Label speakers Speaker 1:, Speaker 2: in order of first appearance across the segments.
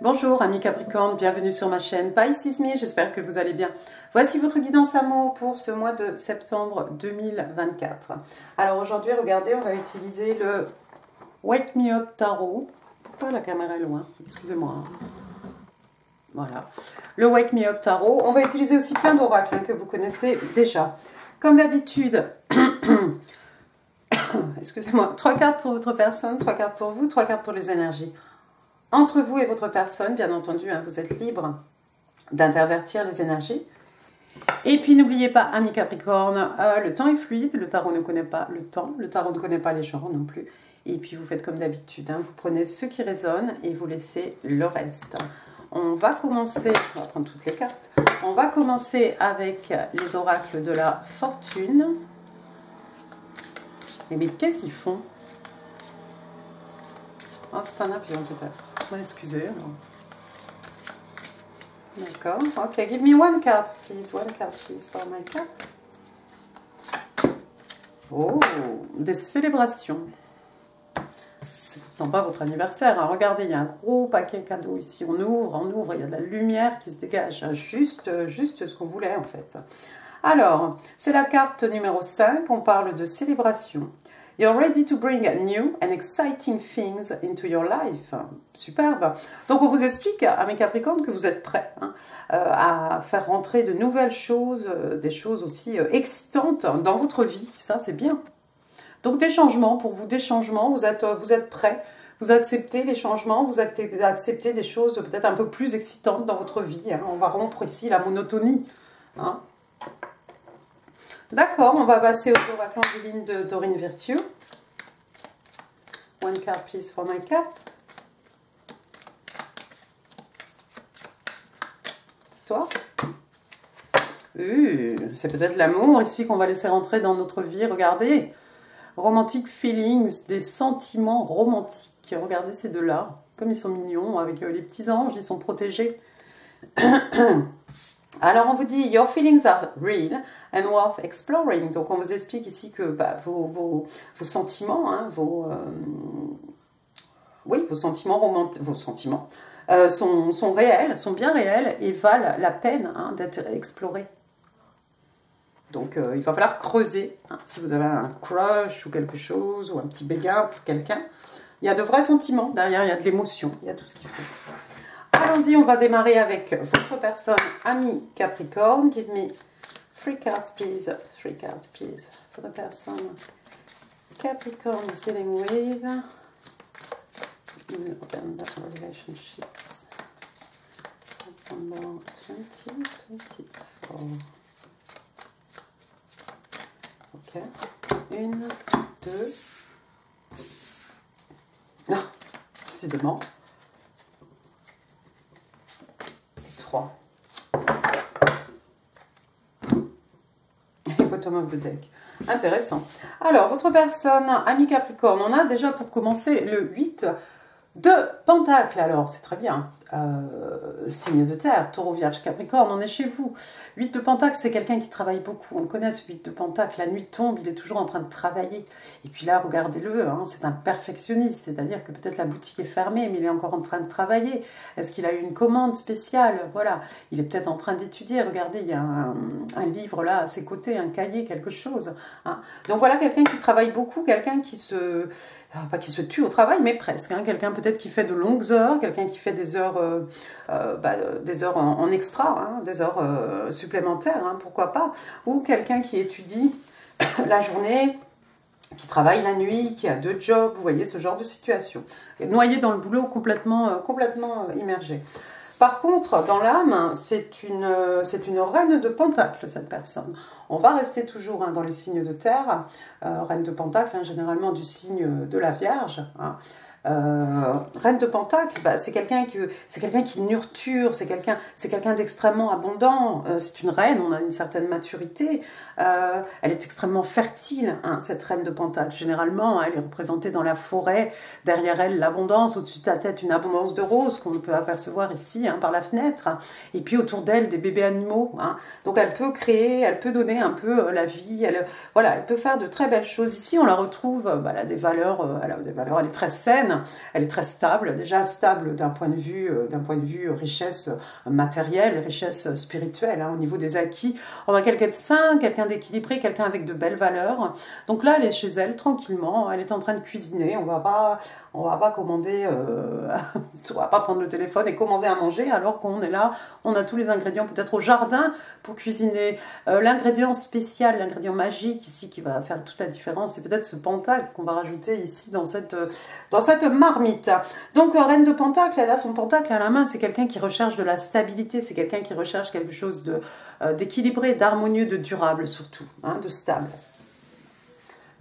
Speaker 1: Bonjour amis Capricorne, bienvenue sur ma chaîne Pisces Me, j'espère que vous allez bien. Voici votre guidance amour pour ce mois de septembre 2024. Alors aujourd'hui, regardez, on va utiliser le Wake Me Up Tarot. Pourquoi la caméra est loin? Excusez-moi. Voilà. Le Wake Me Up Tarot. On va utiliser aussi plein d'oracles que vous connaissez déjà. Comme d'habitude, excusez-moi, 3 cartes pour votre personne, 3 cartes pour vous, 3 cartes pour les énergies. Entre vous et votre personne, bien entendu, hein, vous êtes libre d'intervertir les énergies. Et puis n'oubliez pas, amis Capricorne, le temps est fluide, le tarot ne connaît pas le temps, le tarot ne connaît pas les genres non plus. Et puis vous faites comme d'habitude, hein, vous prenez ce qui résonne et vous laissez le reste. On va commencer, on va prendre toutes les cartes, on va commencer avec les oracles de la fortune. Et mais qu'est-ce qu'ils font? Oh, c'est un avion peut-être. Excusez. D'accord. Ok, give me one card, please. One card, please, for my card. Oh, des célébrations. C'est pourtant pas votre anniversaire. Hein. Regardez, il y a un gros paquet cadeau ici. On ouvre. Il y a de la lumière qui se dégage. Juste ce qu'on voulait en fait. Alors, c'est la carte numéro 5. On parle de célébration. You're ready to bring new and exciting things into your life. Superbe. Donc, on vous explique, à mes Capricornes, que vous êtes prêts hein, à faire rentrer de nouvelles choses, des choses aussi excitantes dans votre vie. Ça, c'est bien. Donc, des changements, pour vous, des changements. Vous êtes prêts. Vous acceptez les changements. Vous acceptez des choses peut-être un peu plus excitantes dans votre vie. Hein. On va rompre ici la monotonie. Hein. D'accord, on va passer aux oracles angélines de Dorine Virtue. One card, please, for my cap. Toi? C'est peut-être l'amour ici qu'on va laisser rentrer dans notre vie. Regardez, romantic feelings, des sentiments romantiques. Regardez ces deux-là, comme ils sont mignons, avec les petits anges, ils sont protégés. Alors, on vous dit, your feelings are real and worth exploring. Donc, on vous explique ici que bah, vos sentiments, hein, vos sentiments romantiques, sont réels, sont bien réels et valent la peine hein, d'être explorés. Donc, il va falloir creuser. Hein, si vous avez un crush ou quelque chose, ou un petit béguin pour quelqu'un, il y a de vrais sentiments derrière, il y a de l'émotion, il y a tout ce qu'il faut. Allons-y, on va démarrer avec votre personne, ami Capricorne. Give me 3 cards, please. 3 cards, please. For the person Capricorne is dealing with in November relationships. September 2024. Ok. 1, 2. Non, décidément. 3. Et bottom of the deck. Intéressant. Alors, votre personne, ami Capricorne, on a déjà pour commencer le 8 de Pentacle. Alors, c'est très bien. Signe de terre, Taureau, Vierge, Capricorne, on est chez vous. 8 de Pentacle, c'est quelqu'un qui travaille beaucoup. On le connaît, ce 8 de Pentacle. La nuit tombe, il est toujours en train de travailler. Et puis là, regardez-le, hein, c'est un perfectionniste. C'est-à-dire que peut-être la boutique est fermée, mais il est encore en train de travailler. Est-ce qu'il a eu une commande spéciale? Voilà. Il est peut-être en train d'étudier. Regardez, il y a un livre là à ses côtés, un cahier, quelque chose. Hein. Donc voilà, quelqu'un qui travaille beaucoup, quelqu'un qui se... pas qui se tue au travail, mais presque. Hein. Quelqu'un peut-être qui fait de longues heures, quelqu'un qui fait des heures en extra, hein, des heures supplémentaires, hein, pourquoi pas. Ou quelqu'un qui étudie la journée, qui travaille la nuit, qui a 2 jobs, vous voyez ce genre de situation. Noyé dans le boulot, complètement immergé. Par contre, dans l'âme, c'est une reine de Pentacle, cette personne. On va rester toujours hein, dans les signes de terre, reine de Pentacle, hein, généralement du signe de la Vierge. Hein. Reine de Pentacle, bah, c'est quelqu'un qui nurture, c'est quelqu'un d'extrêmement abondant, c'est une reine, on a une certaine maturité, elle est extrêmement fertile, hein, cette reine de Pentacle. Généralement, hein, elle est représentée dans la forêt, derrière elle l'abondance, au-dessus de ta tête une abondance de roses qu'on peut apercevoir ici hein, par la fenêtre, et puis autour d'elle des bébés animaux. Hein. Donc elle peut créer, elle peut donner un peu la vie, elle peut faire de très belles choses. Ici on la retrouve, bah, elle a des valeurs, elle est très saine, sereine, elle est très stable, déjà stable d'un point de vue richesse matérielle, richesse spirituelle, hein, au niveau des acquis. On a quelqu'un de sain, quelqu'un d'équilibré, quelqu'un avec de belles valeurs. Donc là, elle est chez elle, tranquillement, elle est en train de cuisiner, on va pas commander, on va pas prendre le téléphone et commander à manger alors qu'on est là, on a tous les ingrédients peut-être au jardin pour cuisiner. L'ingrédient spécial, l'ingrédient magique ici qui va faire toute la différence, c'est peut-être ce pentacle qu'on va rajouter ici dans cette marmite. Donc Reine de Pentacle, elle a son pentacle à la main, c'est quelqu'un qui recherche de la stabilité, c'est quelqu'un qui recherche quelque chose d'équilibré, d'harmonieux, de durable surtout, hein, de stable.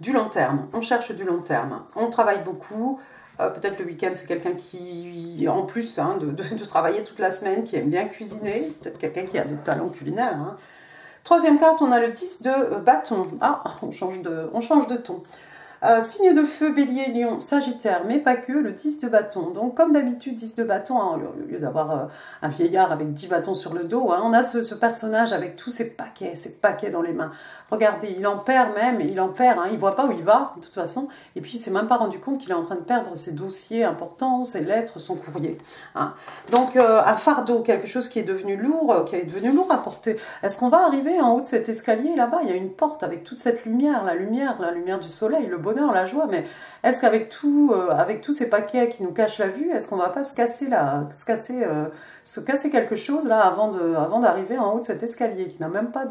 Speaker 1: Du long terme, on cherche du long terme, on travaille beaucoup. Peut-être le week-end, c'est quelqu'un qui, en plus hein, de travailler toute la semaine, qui aime bien cuisiner, peut-être quelqu'un qui a des talents culinaires. Hein. Troisième carte, on a le 10 de bâton. Ah, on change de ton. Signe de feu, bélier, lion, sagittaire, mais pas que, le 10 de bâton. Donc, comme d'habitude, 10 de bâton, hein, au lieu d'avoir un vieillard avec 10 bâtons sur le dos, hein, on a ce personnage avec tous ses paquets dans les mains. Regardez, il en perd même, il ne voit pas où il va, de toute façon, et puis il ne s'est même pas rendu compte qu'il est en train de perdre ses dossiers importants, ses lettres, son courrier. Hein. Donc, un fardeau, quelque chose qui est devenu lourd à porter. Est-ce qu'on va arriver en haut de cet escalier, là-bas? Il y a une porte avec toute cette lumière, la lumière du soleil, le bonheur, la joie, mais est-ce qu'avec avec tous ces paquets qui nous cachent la vue, est-ce qu'on va pas se casser quelque chose là avant d'arriver en haut de cet escalier qui n'a même pas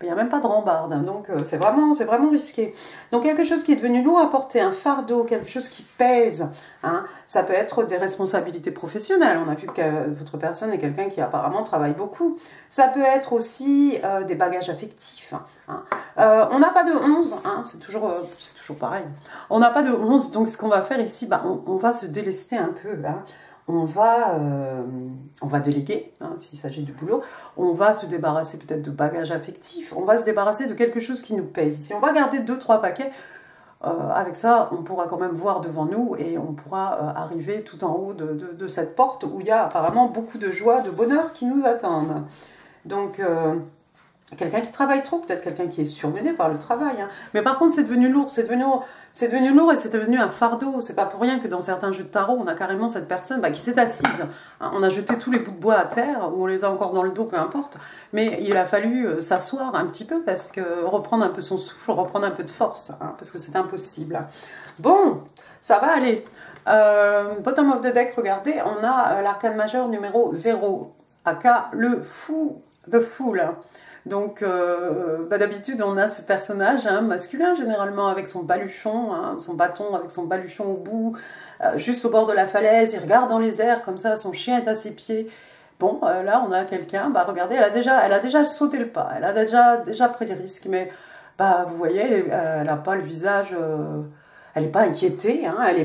Speaker 1: il n'y a même pas de rambarde, hein, donc c'est vraiment risqué. Donc quelque chose qui est devenu lourd à porter, un fardeau, quelque chose qui pèse, hein, ça peut être des responsabilités professionnelles, on a vu que votre personne est quelqu'un qui apparemment travaille beaucoup, ça peut être aussi des bagages affectifs, hein. On n'a pas de 11, hein, c'est toujours pareil, on n'a pas de 11, donc ce qu'on va faire ici, on va se délester un peu, hein. On va déléguer, hein, s'il s'agit du boulot, on va se débarrasser peut-être de bagages affectifs, on va se débarrasser de quelque chose qui nous pèse. Ici, on va garder 2-3 paquets, avec ça, on pourra quand même voir devant nous et on pourra arriver tout en haut de cette porte où il y a apparemment beaucoup de joie, de bonheur qui nous attendent. Donc, quelqu'un qui travaille trop, peut-être quelqu'un qui est surmené par le travail. Hein. Mais par contre, c'est devenu lourd, c'est devenu lourd et c'est devenu un fardeau. C'est pas pour rien que dans certains jeux de tarot, on a carrément cette personne qui s'est assise. Hein. On a jeté tous les bouts de bois à terre, ou on les a encore dans le dos, peu importe. Mais il a fallu s'asseoir un petit peu, parce que reprendre un peu son souffle, reprendre un peu de force, hein, parce que c'est impossible. Bon, ça va aller. Bottom of the deck, regardez, on a l'arcane majeur numéro 0, aka le fou, the fool. Donc, d'habitude, on a ce personnage hein, masculin, généralement, avec son baluchon, hein, son bâton, avec son baluchon au bout, juste au bord de la falaise, il regarde dans les airs, comme ça, son chien est à ses pieds. Bon, là, on a quelqu'un, regardez, elle a déjà sauté le pas, elle a déjà pris des risques, mais, vous voyez, elle n'a pas le visage... elle n'est pas inquiétée, hein, elle n'est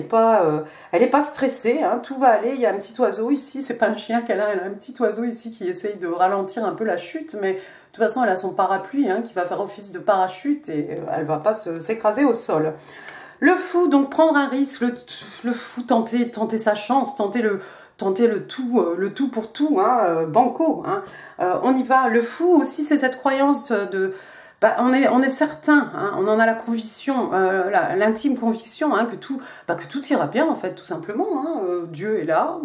Speaker 1: pas stressée, hein, tout va aller. Il y a un petit oiseau ici, c'est pas un chien qu'elle a un petit oiseau ici qui essaye de ralentir un peu la chute, mais de toute façon elle a son parapluie hein, qui va faire office de parachute et elle va pas s'écraser au sol. Le fou, donc prendre un risque, le fou tenter sa chance, tenter le tout pour tout, hein, banco, hein, on y va. Le fou aussi, c'est cette croyance de... on est certain, hein, on en a la conviction, l'intime conviction hein, que tout ira bien en fait, tout simplement. Hein, Dieu est là,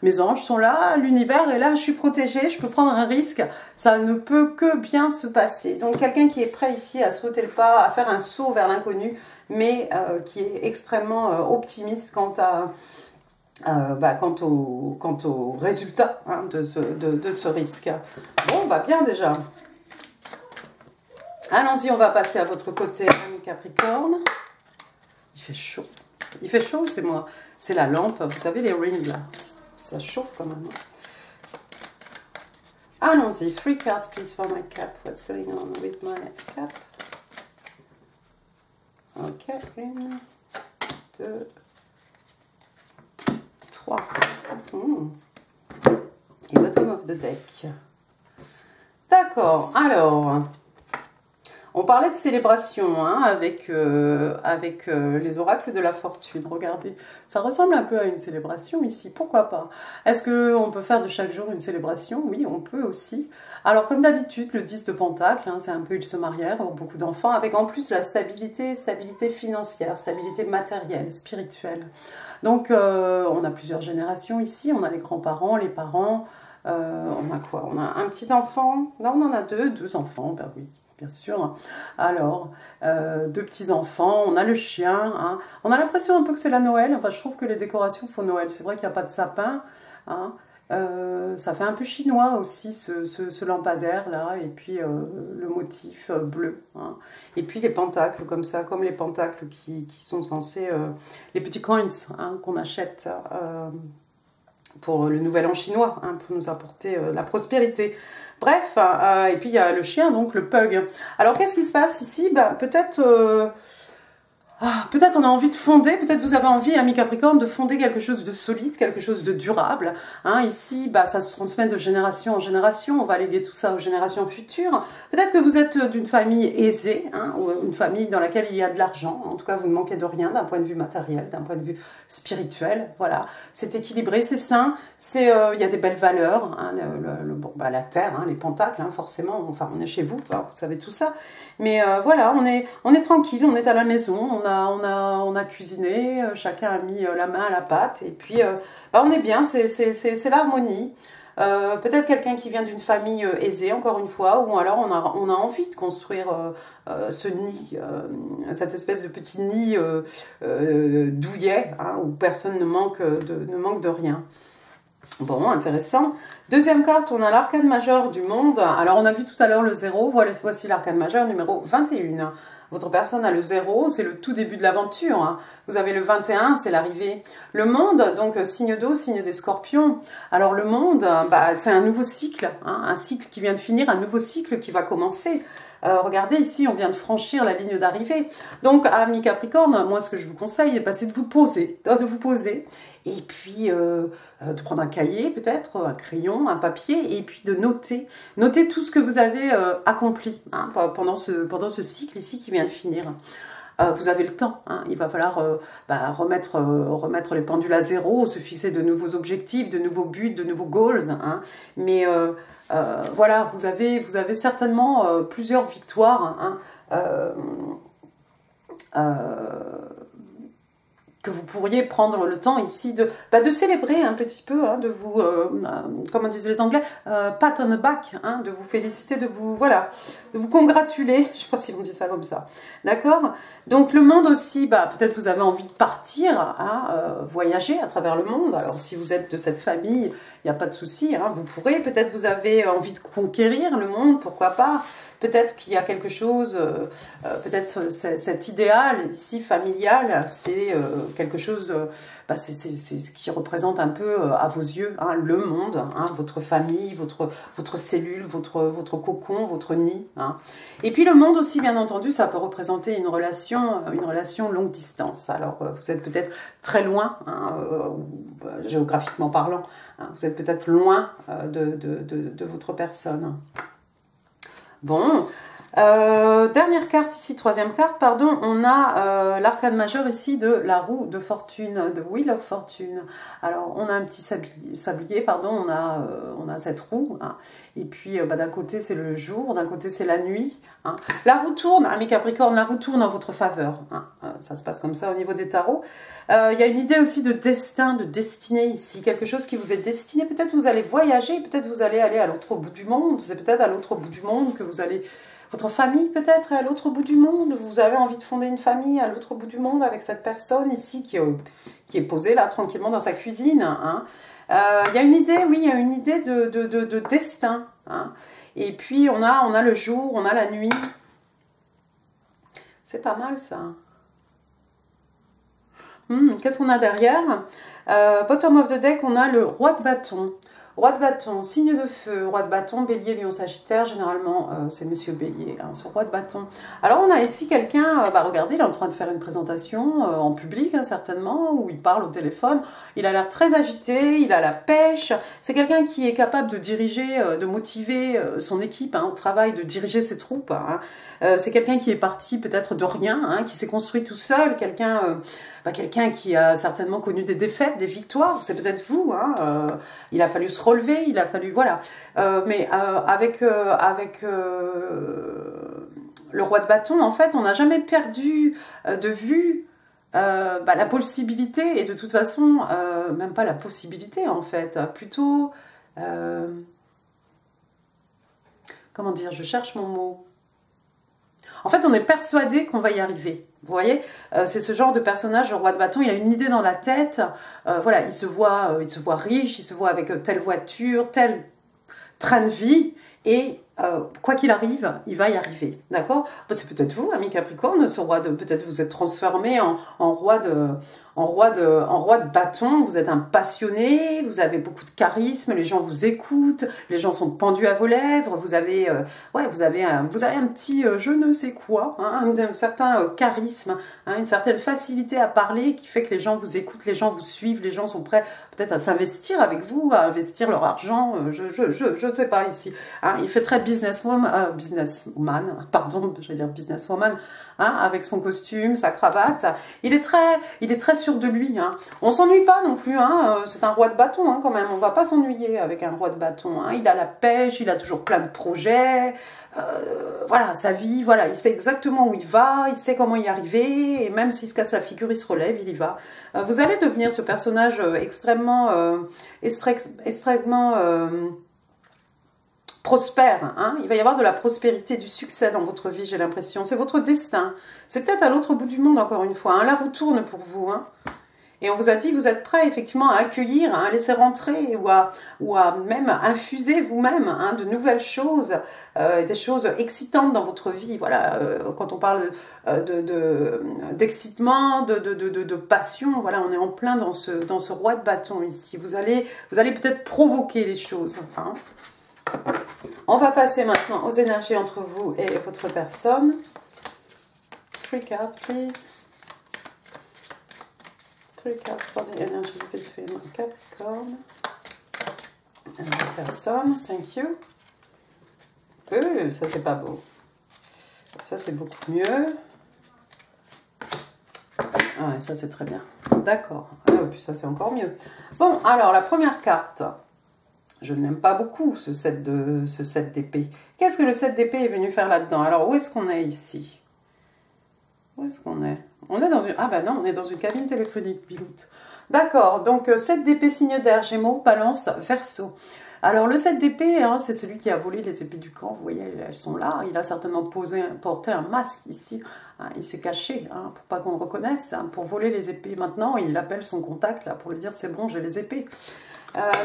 Speaker 1: mes anges sont là, l'univers est là, je suis protégée, je peux prendre un risque, ça ne peut que bien se passer. Donc quelqu'un qui est prêt ici à sauter le pas, à faire un saut vers l'inconnu, mais qui est extrêmement optimiste quant au résultat hein, de ce risque. Bon, bien déjà. Allons-y, on va passer à votre côté, ami Capricorne. Il fait chaud. Il fait chaud, c'est moi. C'est la lampe, vous savez, les rings là. Ça chauffe quand même. Allons-y. 3 cards, please, for my cap. What's going on with my cap? Ok, 1, 2, 3. Et bottom of the deck. D'accord, alors... On parlait de célébration hein, avec les oracles de la fortune. Regardez, ça ressemble un peu à une célébration ici. Pourquoi pas? Est-ce qu'on peut faire de chaque jour une célébration? Oui, on peut aussi. Alors, comme d'habitude, le 10 de Pentacle, hein, c'est un peu ils se marièrent, beaucoup d'enfants, avec en plus la stabilité financière, stabilité matérielle, spirituelle. Donc, on a plusieurs générations ici. On a les grands-parents, les parents. On a quoi? On a un petit enfant. Là, on en a deux enfants, ben oui. Bien sûr. Alors, deux petits-enfants, on a le chien. Hein. On a l'impression un peu que c'est la Noël. Enfin, je trouve que les décorations font Noël. C'est vrai qu'il n'y a pas de sapin. Hein. Ça fait un peu chinois aussi, ce lampadaire-là. Et puis, le motif bleu. Hein. Et puis, les pentacles, comme ça, comme les pentacles qui sont censés... les petits coins hein, qu'on achète pour le nouvel an chinois, hein, pour nous apporter la prospérité. Bref, et puis il y a le chien, donc le pug. Alors, qu'est-ce qui se passe ici? Bah, peut-être on a envie de fonder, peut-être vous avez envie, ami Capricorne, de fonder quelque chose de solide, quelque chose de durable. Hein, ici, bah, ça se transmet de génération en génération, on va léguer tout ça aux générations futures. Peut-être que vous êtes d'une famille aisée, hein, ou une famille dans laquelle il y a de l'argent. En tout cas, vous ne manquez de rien d'un point de vue matériel, d'un point de vue spirituel. Voilà, c'est équilibré, c'est sain, il y a des belles valeurs. Hein, bon, bah, la terre, hein, les pentacles, hein, forcément, enfin, on est chez vous, vous savez tout ça. Mais voilà, on est tranquille, on est à la maison, on a cuisiné, chacun a mis la main à la pâte, et puis bah, on est bien, c'est l'harmonie. Peut-être quelqu'un qui vient d'une famille aisée, encore une fois, ou alors on a envie de construire ce nid, cette espèce de petit nid douillet, hein, où personne ne manque de rien. Bon, intéressant. Deuxième carte, on a l'arcane majeur du monde. Alors, on a vu tout à l'heure le 0. Voici l'arcane majeur numéro 21. Votre personne a le 0, c'est le tout début de l'aventure. Vous avez le 21, c'est l'arrivée. Le monde, donc signe d'eau, signe des scorpions. Alors, le monde, bah, c'est un nouveau cycle, hein, un cycle qui vient de finir, un nouveau cycle qui va commencer. Regardez ici, on vient de franchir la ligne d'arrivée. Donc, amis Capricorne, moi, ce que je vous conseille, c'est de vous poser, et puis de prendre un cahier peut-être, un crayon, un papier, et puis de noter tout ce que vous avez accompli hein, pendant ce cycle ici qui vient de finir. Vous avez le temps, hein, il va falloir remettre les pendules à zéro, se fixer de nouveaux objectifs, de nouveaux buts, de nouveaux goals. Hein, mais voilà, vous avez certainement plusieurs victoires. Hein, que vous pourriez prendre le temps ici de célébrer un petit peu, hein, de vous, comment disent les Anglais, pat on the back, hein, de vous féliciter, de vous congratuler, je ne sais pas si on dit ça comme ça, d'accord? Donc le monde aussi, bah, peut-être vous avez envie de partir, hein, voyager à travers le monde. Alors si vous êtes de cette famille, il n'y a pas de souci, hein, vous pourrez, peut-être vous avez envie de conquérir le monde, pourquoi pas. Peut-être qu'il y a quelque chose, peut-être cet idéal ici familial, c'est quelque chose, c'est ce qui représente un peu à vos yeux hein, le monde, hein, votre famille, votre cellule, votre cocon, votre nid. Hein. Et puis le monde aussi, bien entendu, ça peut représenter une relation longue distance. Alors vous êtes peut-être très loin, hein, géographiquement parlant, hein, vous êtes peut-être loin de votre personne. Bon, dernière carte ici, troisième carte, pardon, on a l'arcane majeur ici de la roue de fortune, de Wheel of Fortune. Alors, on a un petit sablier, pardon, on a cette roue, hein, et puis d'un côté c'est le jour, d'un côté c'est la nuit. Hein. La roue tourne, amis Capricorne, la roue tourne en votre faveur. Hein. Ça se passe comme ça au niveau des tarots. Il y a une idée aussi de destin, de destinée ici, quelque chose qui vous est destiné. Peut-être vous allez voyager, peut-être vous allez aller à l'autre bout du monde. C'est peut-être à l'autre bout du monde que vous allez... Votre famille peut-être est à l'autre bout du monde. Vous avez envie de fonder une famille à l'autre bout du monde avec cette personne ici qui est posée là tranquillement dans sa cuisine. Hein. Il y a une idée, oui, il y a une idée de destin. Hein. Et puis on a le jour, on a la nuit. C'est pas mal ça. Qu'est-ce qu'on a derrière? Bottom of the deck, on a le roi de bâton. Roi de bâton, signe de feu, roi de bâton, bélier, lion, sagittaire, généralement c'est monsieur bélier, hein, ce roi de bâton. Alors on a ici quelqu'un, regardez, il est en train de faire une présentation en public, hein, certainement, où il parle au téléphone, il a l'air très agité, il a la pêche, c'est quelqu'un qui est capable de diriger, de motiver son équipe hein, au travail, de diriger ses troupes, hein. C'est quelqu'un qui est parti peut-être de rien, hein, qui s'est construit tout seul, quelqu'un qui a certainement connu des défaites, des victoires, c'est peut-être vous, hein, il a fallu se relever, il a fallu, voilà. Mais avec le roi de bâton, en fait, on n'a jamais perdu de vue la possibilité, et de toute façon, même pas la possibilité, en fait, plutôt, comment dire, je cherche mon mot. En fait, on est persuadé qu'on va y arriver. Vous voyez, c'est ce genre de personnage, le roi de bâton, il a une idée dans la tête, voilà, il se voit riche, il se voit avec telle voiture, tel train de vie, et quoi qu'il arrive, il va y arriver, d'accord? C'est peut-être vous, ami Capricorne, ce roi de, peut-être vous êtes transformé en roi de bâton, vous êtes un passionné, vous avez beaucoup de charisme, les gens vous écoutent, les gens sont pendus à vos lèvres, vous avez un petit je ne sais quoi, hein, un certain charisme, hein, une certaine facilité à parler qui fait que les gens vous écoutent, les gens vous suivent, les gens sont prêts peut-être à s'investir avec vous, à investir leur argent, je ne sais pas ici. Hein, il fait très businesswoman, pardon, je vais dire businesswoman, hein, avec son costume, sa cravate. Il est très sûr de lui. Hein. On s'ennuie pas non plus. Hein, c'est un roi de bâton hein, quand même. On va pas s'ennuyer avec un roi de bâton. Hein. Il a la pêche, il a toujours plein de projets. Voilà, sa vie, voilà, il sait exactement où il va, il sait comment y arriver, et même s'il se casse la figure, il se relève, il y va. Vous allez devenir ce personnage extrêmement prospère, hein. Il va y avoir de la prospérité, du succès dans votre vie, j'ai l'impression. C'est votre destin. C'est peut-être à l'autre bout du monde, encore une fois. Hein. La roue tourne pour vous. Hein. Et on vous a dit, vous êtes prêts effectivement à accueillir, hein, à laisser rentrer ou à même infuser vous-même hein, de nouvelles choses, des choses excitantes dans votre vie. Voilà, quand on parle d'excitement, de passion, voilà, on est en plein dans ce roi de bâton ici. Vous allez peut-être provoquer les choses. Hein. On va passer maintenant aux énergies entre vous et votre personne. 3 cards, please. 3 cards for the energies between Capricorn and the person. Thank you. Ça c'est pas beau. Ça c'est beaucoup mieux. Ah, ça c'est très bien. D'accord. Ah, puis ça c'est encore mieux. Bon, alors la première carte. Je n'aime pas beaucoup ce 7 d'épée. Qu'est-ce que le 7 d'épée est venu faire là-dedans? Alors où est-ce qu'on est ici? Où est-ce qu'on est? On est dans une... Ah ben non, on est dans une cabine téléphonique, Biloute. D'accord, donc 7 d'épée, signe d'air, Gémeaux, Balance, Verseau. Alors le 7 d'épée, hein, c'est celui qui a volé les épées du camp. Vous voyez, elles sont là. Il a certainement porté un masque ici. Hein, il s'est caché hein, pour pas qu'on le reconnaisse, hein, pour voler les épées. Maintenant, il appelle son contact là, pour lui dire c'est bon, j'ai les épées.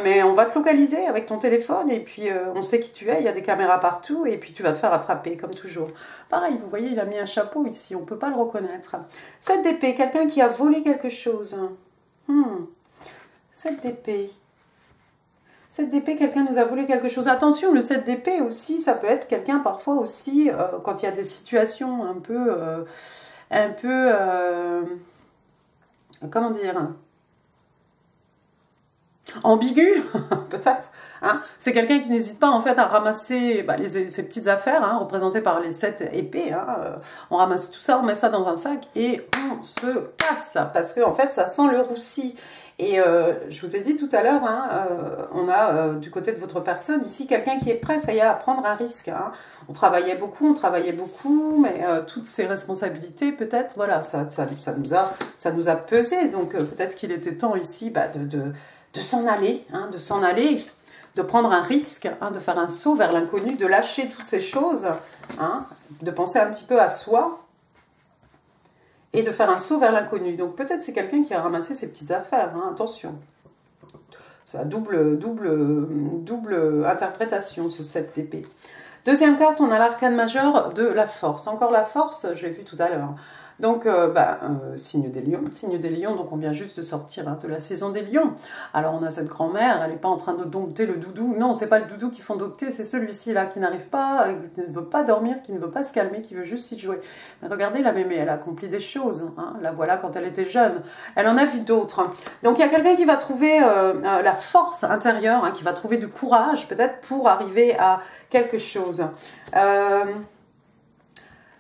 Speaker 1: Mais on va te localiser avec ton téléphone et puis on sait qui tu es, il y a des caméras partout et puis tu vas te faire attraper comme toujours. Pareil, vous voyez, il a mis un chapeau ici, on ne peut pas le reconnaître. 7 d'épée, quelqu'un qui a volé quelque chose. 7 d'épée. 7 d'épée, quelqu'un nous a volé quelque chose. Attention, le 7 d'épée aussi, ça peut être quelqu'un parfois aussi, quand il y a des situations un peu comment dire, ambigu, peut-être. Hein. C'est quelqu'un qui n'hésite pas en fait à ramasser ces petites affaires hein, représentées par les 7 épées. Hein. On ramasse tout ça, on met ça dans un sac et on se casse parce que en fait ça sent le roussi. Et je vous ai dit tout à l'heure, hein, on a du côté de votre personne ici quelqu'un qui est prêt, ça y est, à prendre un risque. Hein. On travaillait beaucoup, mais toutes ces responsabilités, peut-être, voilà, ça nous a pesé. Donc peut-être qu'il était temps ici de s'en aller, hein, de prendre un risque, hein, de faire un saut vers l'inconnu, de lâcher toutes ces choses, hein, de penser un petit peu à soi et de faire un saut vers l'inconnu. Donc peut-être c'est quelqu'un qui a ramassé ses petites affaires, hein, attention. C'est à double interprétation ce 7 d'épée. Deuxième carte, on a l'arcane majeur de la force. Encore la force, je l'ai vu tout à l'heure. Donc, signe des lions, donc on vient juste de sortir hein, de la saison des lions. Alors, on a cette grand-mère, elle n'est pas en train de dompter le doudou. Non, c'est pas le doudou qu'il faut dompter, c'est celui-ci là qui n'arrive pas, qui ne veut pas dormir, qui ne veut pas se calmer, qui veut juste s'y jouer. Mais regardez la mémé, elle a accompli des choses. Hein. La voilà quand elle était jeune. Elle en a vu d'autres. Donc, il y a quelqu'un qui va trouver la force intérieure, hein, qui va trouver du courage, peut-être pour arriver à quelque chose.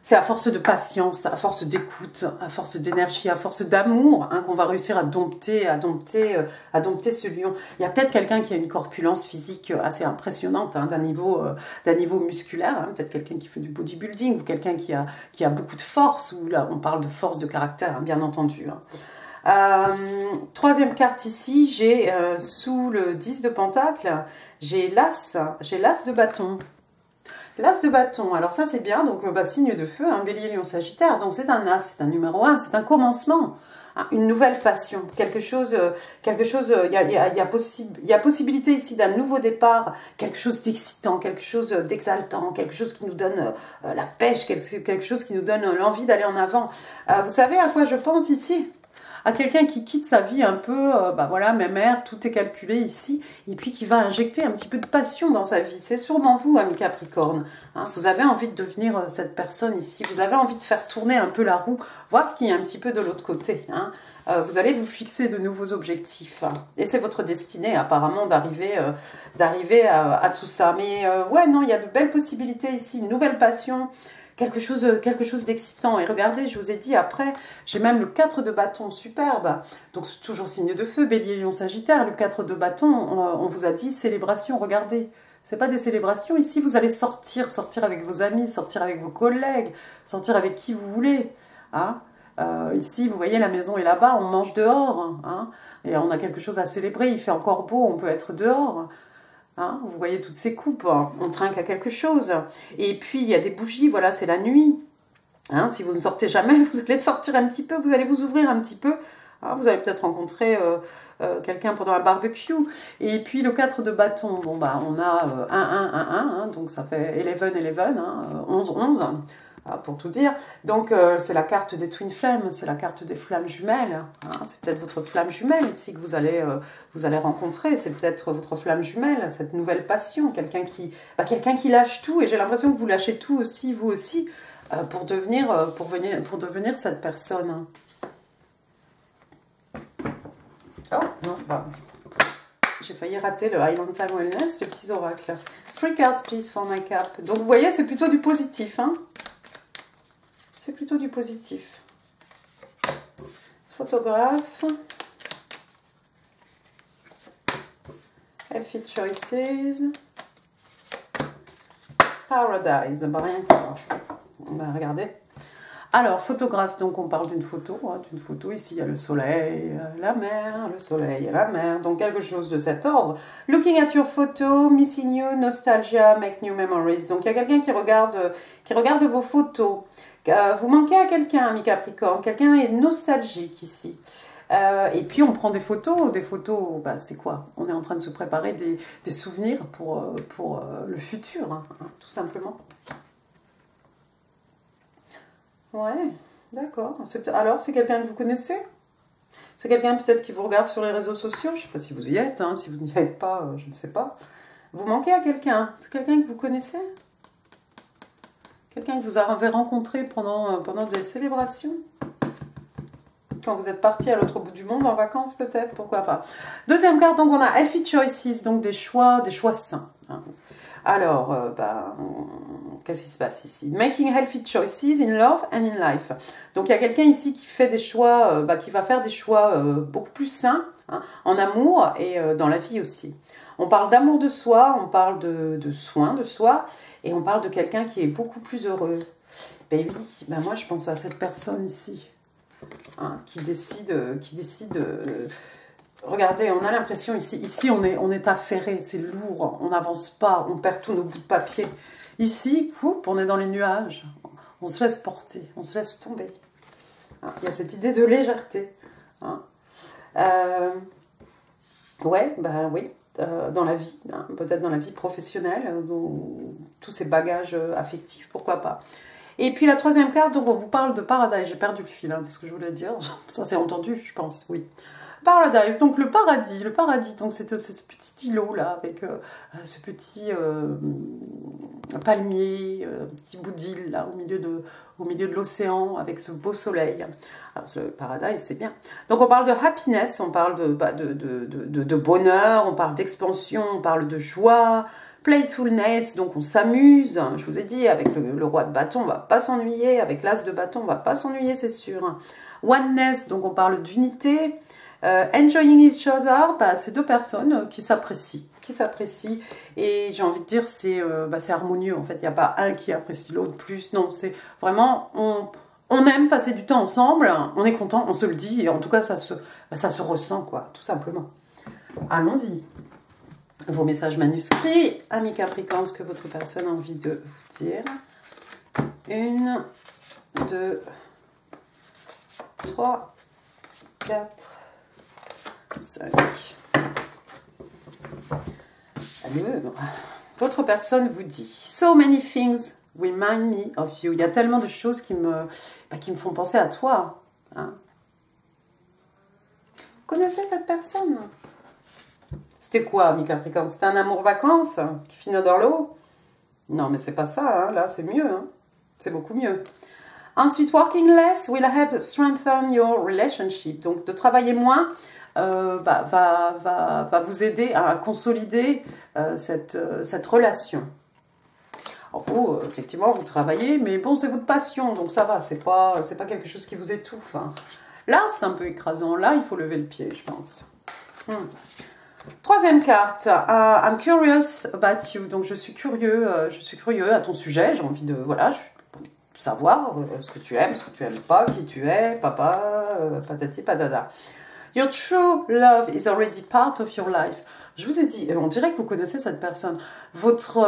Speaker 1: C'est à force de patience, à force d'écoute, à force d'énergie, à force d'amour hein, qu'on va réussir à dompter ce lion. Il y a peut-être quelqu'un qui a une corpulence physique assez impressionnante hein, d'un niveau musculaire, hein, peut-être quelqu'un qui fait du bodybuilding ou quelqu'un qui a beaucoup de force, ou là on parle de force de caractère, hein, bien entendu. Hein. Troisième carte ici, j'ai sous le 10 de pentacle, j'ai l'as de bâton. L'as de bâton, alors ça c'est bien, donc signe de feu, hein, bélier, lion, sagittaire, donc c'est un as, c'est un numéro 1, c'est un commencement, hein, une nouvelle passion, quelque chose, il y a possibilité ici d'un nouveau départ, quelque chose d'excitant, quelque chose d'exaltant, quelque chose qui nous donne la pêche, quelque chose qui nous donne l'envie d'aller en avant. Vous savez à quoi je pense ici ? À quelqu'un qui quitte sa vie un peu, voilà, mémère, tout est calculé ici, et puis qui va injecter un petit peu de passion dans sa vie. C'est sûrement vous, ami Capricorne. Hein, vous avez envie de devenir cette personne ici, vous avez envie de faire tourner un peu la roue, voir ce qu'il y a un petit peu de l'autre côté. Hein. Vous allez vous fixer de nouveaux objectifs. Hein. Et c'est votre destinée, apparemment, d'arriver à tout ça. Mais ouais, non, il y a de belles possibilités ici, une nouvelle passion, quelque chose d'excitant. Et regardez, je vous ai dit, après, j'ai même le 4 de bâton, superbe. Donc, toujours signe de feu, bélier, lion, sagittaire. Le 4 de bâton, on vous a dit célébration, regardez. C'est pas des célébrations. Ici, vous allez sortir avec vos amis, sortir avec vos collègues, sortir avec qui vous voulez. Hein. Ici, vous voyez, la maison est là-bas, on mange dehors. Hein. Et on a quelque chose à célébrer, il fait encore beau, on peut être dehors. Hein, vous voyez toutes ces coupes, hein, on trinque à quelque chose. Et puis, il y a des bougies, voilà, c'est la nuit. Hein, si vous ne sortez jamais, vous allez sortir un petit peu, vous allez vous ouvrir un petit peu. Hein, vous allez peut-être rencontrer quelqu'un pendant un barbecue. Et puis, le 4 de bâton, bon, bah, on a 1, 1, 1, 1, hein, donc ça fait 11, 11, hein, 11, 11. Pour tout dire. Donc, c'est la carte des Twin Flames, c'est la carte des flammes jumelles. Hein. C'est peut-être votre flamme jumelle ici que vous allez rencontrer. C'est peut-être votre flamme jumelle, cette nouvelle passion. Quelqu'un qui lâche tout. Et j'ai l'impression que vous lâchez tout aussi, vous aussi, pour devenir cette personne. Oh, non, bah, j'ai failli rater le Island Time Wellness, ces petits oracles. 3 cards, please, for my cap. Donc, vous voyez, c'est plutôt du positif, hein. C'est plutôt du positif. Photographe. Healthy choices. Paradise. Bah, rien que ça. Bah, regardez. Alors, photographe, donc on parle d'une photo. Hein, d'une photo, ici il y a le soleil, la mer, le soleil et la mer. Donc quelque chose de cet ordre. Looking at your photo, missing you, nostalgia, make new memories. Donc il y a quelqu'un qui regarde vos photos. Vous manquez à quelqu'un, ami Capricorne. Quelqu'un est nostalgique ici. Et puis on prend des photos. Des photos, bah, c'est quoi? On est en train de se préparer des souvenirs pour le futur, hein, tout simplement. Ouais, d'accord. Alors, c'est quelqu'un que vous connaissez? C'est quelqu'un peut-être qui vous regarde sur les réseaux sociaux? Je ne sais pas si vous y êtes, hein. Si vous n'y êtes pas, je ne sais pas. Vous manquez à quelqu'un? C'est quelqu'un que vous connaissez? Quelqu'un que vous avez rencontré pendant des célébrations? Quand vous êtes parti à l'autre bout du monde en vacances peut-être, pourquoi pas. Deuxième carte, donc on a Healthy Choices, donc des choix sains. Hein. Alors, qu'est-ce qui se passe ici? Making healthy choices in love and in life. Donc il y a quelqu'un ici qui fait des choix, qui va faire des choix beaucoup plus sains, hein, en amour et dans la vie aussi. On parle d'amour de soi, on parle de soin de soi, et on parle de quelqu'un qui est beaucoup plus heureux. Ben oui, ben moi je pense à cette personne ici, hein, qui décide. Regardez, on a l'impression ici on est affairé, c'est lourd, on n'avance pas, on perd tous nos bouts de papier. Ici, on est dans les nuages, on se laisse porter, on se laisse tomber. Hein, il y a cette idée de légèreté. Hein. Ouais, ben oui, dans la vie, hein, peut-être dans la vie professionnelle, tous ces bagages affectifs, pourquoi pas. Et puis la troisième carte, donc on vous parle de Paradise. J'ai perdu le fil de ce que je voulais dire. Ça s'est entendu, je pense, oui. Paradise, donc le paradis, donc c'est ce petit îlot là, avec ce petit palmier, petit bout d'île là, au milieu de l'océan, avec ce beau soleil. Alors le paradise, c'est bien. Donc on parle de happiness, on parle de bonheur, on parle d'expansion, on parle de joie, playfulness, donc on s'amuse, je vous ai dit, avec le roi de bâton, on va pas s'ennuyer, avec l'as de bâton, on va pas s'ennuyer, c'est sûr. Oneness, donc on parle d'unité. Enjoying each other, c'est deux personnes qui s'apprécient, et j'ai envie de dire c'est harmonieux, en fait, il n'y a pas un qui apprécie l'autre plus, non, c'est vraiment, on aime passer du temps ensemble, on est content, on se le dit, et en tout cas ça se ressent, quoi, tout simplement. Allons-y. Vos messages manuscrits, amis Capricorne, ce que votre personne a envie de vous dire. 1, 2, 3, 4, 5. Alors, votre personne vous dit « So many things remind me of you ». Il y a tellement de choses qui me font penser à toi. Hein. Vous connaissez cette personne? C'était quoi, ami Capricorne? C'était un amour vacances qui finit dans l'eau? Non, mais c'est pas ça, hein. Là, c'est mieux. Hein. C'est beaucoup mieux. Ensuite, working less will help strengthen your relationship. Donc, de travailler moins va vous aider à consolider cette relation. Alors, vous, effectivement, vous travaillez, mais bon, c'est votre passion, donc ça va, c'est pas quelque chose qui vous étouffe. Hein. Là, c'est un peu écrasant. Là, il faut lever le pied, je pense. Troisième carte, I'm curious about you. Donc, je suis curieux à ton sujet. J'ai envie de, savoir ce que tu aimes, ce que tu aimes pas, qui tu es, papa, patati patata. Your true love is already part of your life. Je vous ai dit, on dirait que vous connaissez cette personne. Votre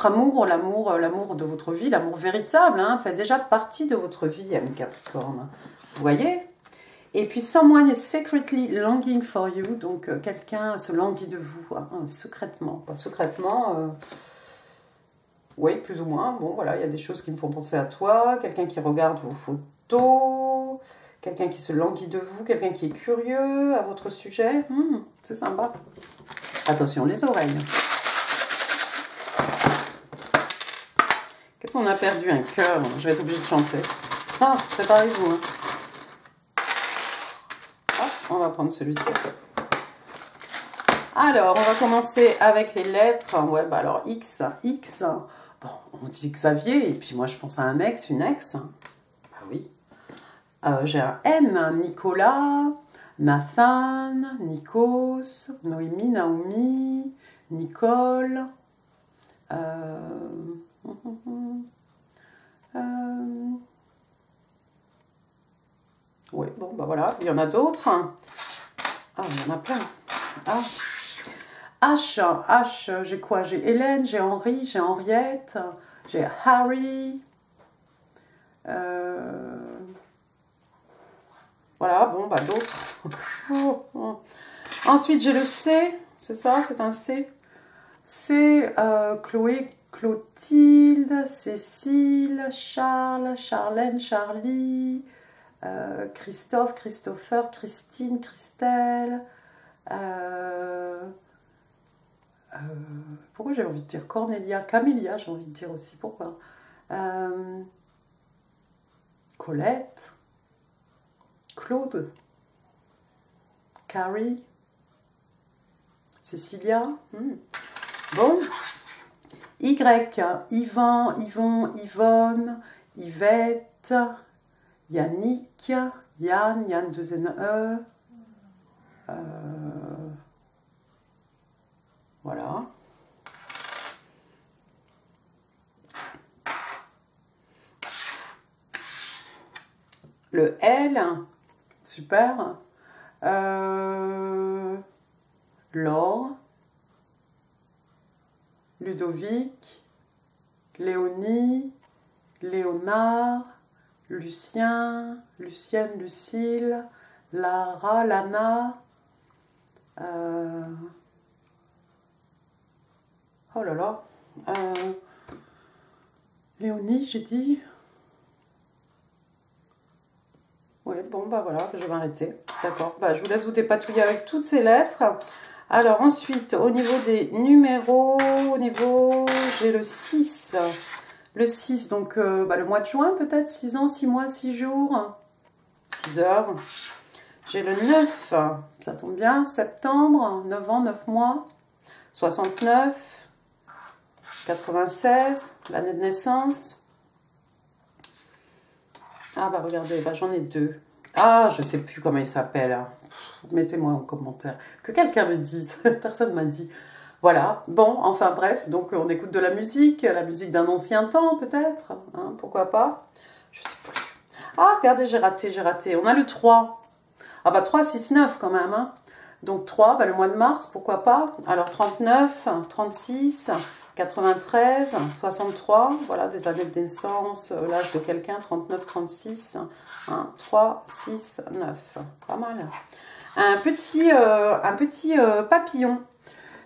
Speaker 1: amour, l'amour de votre vie, l'amour véritable, hein, fait déjà partie de votre vie, ami Capricorne. Vous voyez? Et puis, someone is secretly longing for you. Donc, quelqu'un se languit de vous, hein, secrètement. Pas secrètement, oui, plus ou moins. Bon, voilà, il y a des choses qui me font penser à toi. Quelqu'un qui regarde vos photos. Quelqu'un qui se languit de vous, quelqu'un qui est curieux à votre sujet. C'est sympa. Attention, les oreilles. Qu'est-ce qu'on a perdu? Un cœur. Je vais être obligée de chanter. Ah, préparez-vous. Hein. Ah, on va prendre celui-ci. Alors, on va commencer avec les lettres. Ouais, alors X. Bon, on dit Xavier, et puis moi je pense à un ex, une ex. Ah oui. J'ai un N, Nicolas, Nathan, Nikos, Noémie, Naomi, Nicole. Oui, bon, voilà, il y en a d'autres. Ah, il y en a plein. Ah. H, j'ai quoi? J'ai Hélène, j'ai Henri, j'ai Henriette, j'ai Harry. Voilà, bon, d'autres. Ensuite, j'ai le C, c'est ça, c'est un C. C'est Chloé, Clotilde, Cécile, Charles, Charlène, Charlie, Christophe, Christopher, Christine, Christelle. Pourquoi j'ai envie de dire Cornelia, Camélia, j'ai envie de dire aussi, pourquoi Colette. Claude, Carrie, Cécilia, bon, Y, Yvan, Yvon, Yvonne, Yvette, Yannick, Yann 2 N E, voilà. Le L, super. Laure, Ludovic, Léonie, Léonard, Lucien, Lucienne, Lucille, Lara, Lana. Oh là là. Léonie, j'ai dit. Oui, bon, bah voilà, je vais m'arrêter. D'accord, bah, je vous laisse vous dépatouiller avec toutes ces lettres. Alors ensuite, au niveau des numéros, j'ai le 6. Le 6, donc bah, le mois de juin peut-être, 6 ans, 6 mois, 6 jours, 6 heures. J'ai le 9, ça tombe bien, septembre, 9 ans, 9 mois, 69, 96, l'année de naissance. Ah bah regardez, bah, j'en ai 2. Ah, je sais plus comment il s'appelle. Mettez-moi en commentaire. Que quelqu'un me dise. Personne ne m'a dit. Voilà. Bon, enfin bref. Donc on écoute de la musique d'un ancien temps peut-être. Hein, pourquoi pas. Je sais plus. Ah, regardez, j'ai raté. On a le 3. Ah bah 3, 6, 9 quand même. Hein. Donc 3, bah, le mois de mars, pourquoi pas. Alors 39, 36, 93, 63, voilà, des années de naissance, l'âge de quelqu'un, 39, 36, 1, 3, 6, 9. Pas mal. Un petit papillon.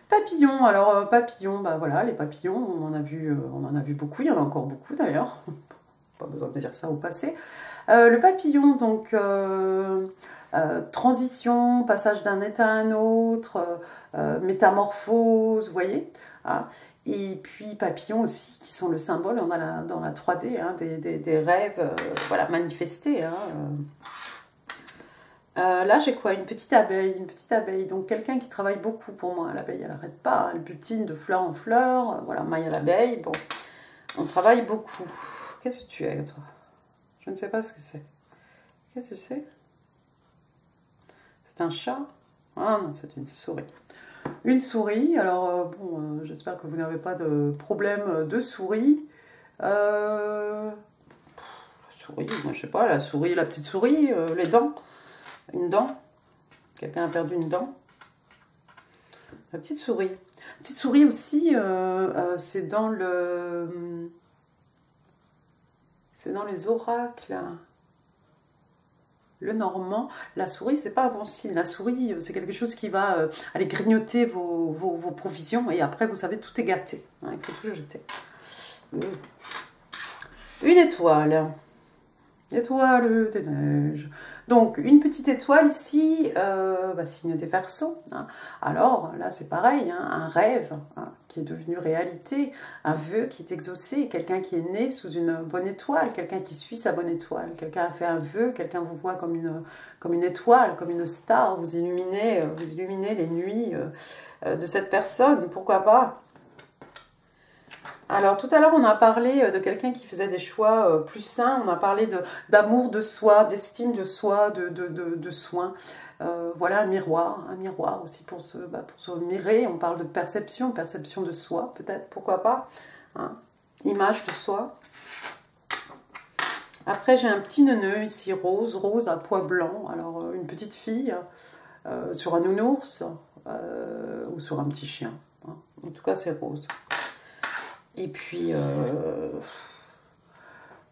Speaker 1: Papillon, alors papillon, bah voilà, les papillons, on en a vu beaucoup, il y en a encore beaucoup d'ailleurs. Pas besoin de dire ça au passé. Le papillon, donc, transition, passage d'un état à un autre, métamorphose, vous voyez, hein. Et puis papillons aussi, qui sont le symbole dans la 3D, hein, des rêves voilà, manifestés. Hein. Là, j'ai quoi? Une petite abeille. Donc, quelqu'un qui travaille beaucoup pour moi. L'abeille, elle n'arrête pas. Elle butine de fleur en fleur. Voilà, maille à l'abeille. Bon, on travaille beaucoup. Qu'est-ce que tu es, toi? Je ne sais pas ce que c'est. Qu'est-ce que c'est? C'est un chat? Ah non, c'est une souris. Une souris. Alors, bon, j'espère que vous n'avez pas de problème de souris. Souris, moi, je sais pas, la souris, la petite souris, les dents. Une dent. Quelqu'un a perdu une dent. La petite souris. La petite souris aussi, c'est dans les oracles. Le normand. La souris, c'est pas un bon signe. La souris, c'est quelque chose qui va aller grignoter vos provisions. Et après, vous savez, tout est gâté. Hein, il faut tout jeter. Une étoile. Étoile des neiges. Donc, une petite étoile ici, signe des Verseaux. Hein. Alors, là, c'est pareil, hein, un rêve hein, qui est devenu réalité, un vœu qui est exaucé, quelqu'un qui est né sous une bonne étoile, quelqu'un qui suit sa bonne étoile, quelqu'un a fait un vœu, quelqu'un vous voit comme une étoile, comme une star, vous illuminez les nuits de cette personne, pourquoi pas. Alors, tout à l'heure, on a parlé de quelqu'un qui faisait des choix plus sains. On a parlé d'amour de soi, d'estime de soi, de soins. Voilà, un miroir aussi pour se mirer. On parle de perception de soi, peut-être, pourquoi pas. Hein, image de soi. Après, j'ai un petit neuneu ici, rose à pois blanc. Alors, une petite fille sur un nounours ou sur un petit chien. Hein. En tout cas, c'est rose. Et puis,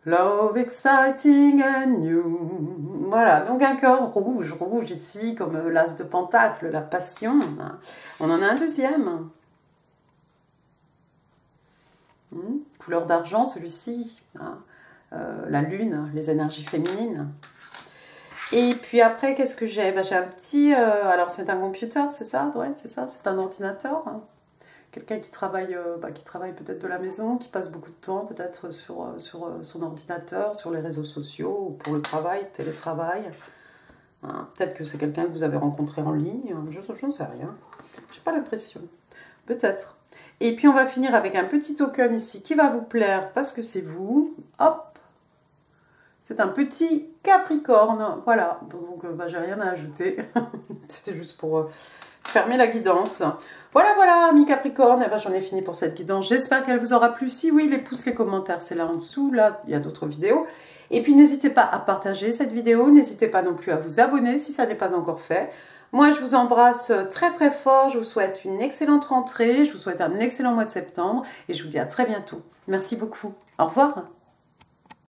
Speaker 1: love, exciting and new. Voilà, donc un cœur rouge ici, comme l'as de pentacle, la passion. On en a un deuxième. Couleur d'argent, celui-ci. Hein. La lune, les énergies féminines. Et puis après, qu'est-ce que j'ai? J'ai un petit... alors, c'est un computer, c'est ça? Ouais, c'est ça, c'est un ordinateur. Hein. Quelqu'un qui travaille peut-être de la maison, qui passe beaucoup de temps peut-être sur son ordinateur, sur les réseaux sociaux, ou pour le travail, télétravail. Hein, peut-être que c'est quelqu'un que vous avez rencontré en ligne, je ne sais rien. J'ai pas l'impression. Peut-être. Et puis on va finir avec un petit token ici qui va vous plaire parce que c'est vous. Hop! C'est un petit Capricorne. Voilà. Donc j'ai rien à ajouter. C'était juste pour... fermer la guidance. Voilà, amis Capricorne, j'en ai fini pour cette guidance. J'espère qu'elle vous aura plu. Si oui, les pouces, les commentaires, c'est là en dessous. Là, il y a d'autres vidéos. Et puis, n'hésitez pas à partager cette vidéo. N'hésitez pas non plus à vous abonner si ça n'est pas encore fait. Moi, je vous embrasse très, très fort. Je vous souhaite une excellente rentrée. Je vous souhaite un excellent mois de septembre. Et je vous dis à très bientôt. Merci beaucoup. Au revoir.